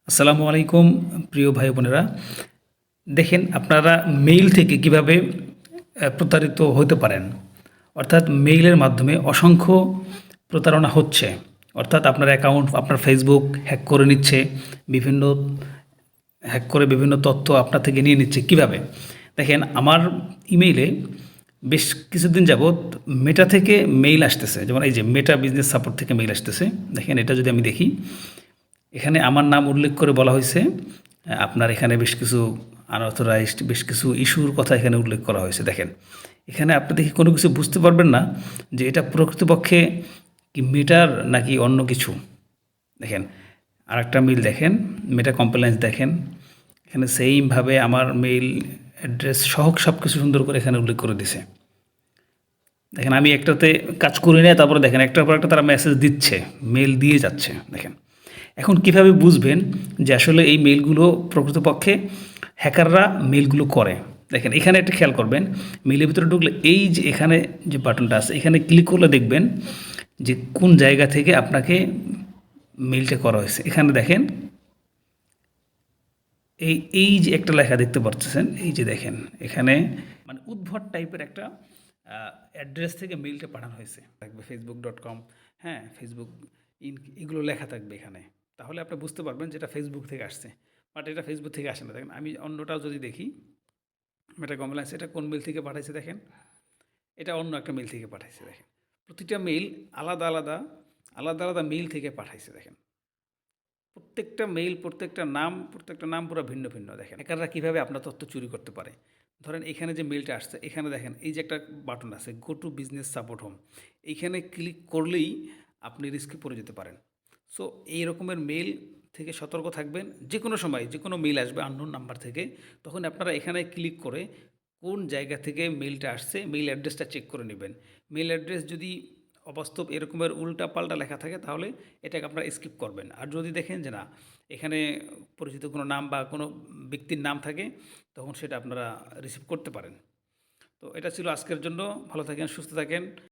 আসসালামু আলাইকুম প্রিয় ভাই বোনেরা। দেখেন আপনারা মেইল থেকে কিভাবে প্রতারিত হতে পারেন। অর্থাৎ মেইলের মাধ্যমে অসংখ্য প্রতারণা হচ্ছে। অর্থাৎ আপনার অ্যাকাউন্ট, আপনার ফেসবুক হ্যাক করে নিচ্ছে, বিভিন্ন হ্যাক করে বিভিন্ন তথ্য আপনার থেকে নিয়ে নিচ্ছে। কিভাবে? দেখেন আমার ইমেইলে বেশ কিছুদিন যাবৎ মেটা থেকে মেইল আসতেছে। যেমন এই যে মেটা বিজনেস সাপোর্ট থেকে মেইল আসতেছে। দেখেন এটা যদি আমি দেখি, এখানে আমার নাম উল্লেখ করে বলা হয়েছে, আপনার এখানে বেশ কিছু আনঅথরাইজড বেশ কিছু ইস্যুর কথা এখানে উল্লেখ করা হয়েছে। দেখেন এখানে আপনি দেখি কোনো কিছু বুঝতে পারবেন না যে এটা প্রকৃতপক্ষে কি মেটার নাকি অন্য কিছু। দেখেন আরেকটা মেইল দেখেন, মেটা কমপ্লায়েন্স দেখেন, এখানে সেইমভাবে আমার মেইল অ্যাড্রেস সহ সব কিছু সুন্দর করে এখানে উল্লেখ করে দিছে। দেখেন আমি একটাতে কাজ করি না, তারপরে দেখেন একটার পর একটা তারা মেসেজ দিচ্ছে, মেইল দিয়ে যাচ্ছে। দেখেন এখন কিভাবে বুঝবেন যে আসলে এই মেইলগুলো প্রকৃতপক্ষে হ্যাকাররা মেইলগুলো করে। দেখেন এখানে একটা খেয়াল করবেন, মেইলের ভিতরে ঢুকলে এই যে এখানে যে বাটনটা আছে এখানে ক্লিক করলে দেখবেন যে কোন জায়গা থেকে আপনাকে মেইলটা করা হয়েছে। এখানে দেখেন এই যে একটা লেখা দেখতে পাচ্ছেন, এই যে দেখেন এখানে মানে উদ্ভট টাইপের একটা অ্যাড্রেস থেকে মেইলটা পাঠানো হয়েছে, থাকবে facebook.com, হ্যাঁ ফেসবুক এগুলো লেখা থাকবে এখানে। তাহলে আপনি বুঝতে পারবেন যে এটা ফেসবুক থেকে আসছে, বাট এটা ফেসবুক থেকে আসে না। দেখেন আমি অন্যটাও যদি দেখি, এটা কমপ্লেন্স, এটা কোন মেইল থেকে পাঠাইছে দেখেন, এটা অন্য একটা মেইল থেকে পাঠাইছে। দেখেন প্রতিটা মেইল আলাদা আলাদা আলাদা আলাদা মেইল থেকে পাঠাইছে। দেখেন প্রত্যেকটা মেইল, প্রত্যেকটা নাম পুরো ভিন্ন ভিন্ন। দেখেন হ্যাকাররা কীভাবে আপনার তথ্য চুরি করতে পারে। ধরেন এখানে যে মেইলটা আসছে, এখানে দেখেন এই যে একটা বাটন আছে go to business support home, এইখানে ক্লিক করলেই আপনি রিস্কে পড়ে যেতে পারেন। সো এই রকমের মেইল থেকে সতর্ক থাকবেন। যে কোনো সময় যে কোনো মেইল আসবে আননোন নাম্বার থেকে, তখন আপনারা এখানে ক্লিক করে কোন জায়গা থেকে মেইলটা আসছে মেইল অ্যাড্রেসটা চেক করে নেবেন। মেইল অ্যাড্রেস যদি অবাস্তব এরকমের উল্টাপাল্টা লেখা থাকে তাহলে এটাকে আপনারা স্কিপ করবেন। আর যদি দেখেন যে না এখানে পরিচিত কোনো নাম বা কোনো ব্যক্তির নাম থাকে, তখন সেটা আপনারা রিসিভ করতে পারেন। তো এটা ছিল আজকের জন্য। ভালো থাকেন, সুস্থ থাকেন।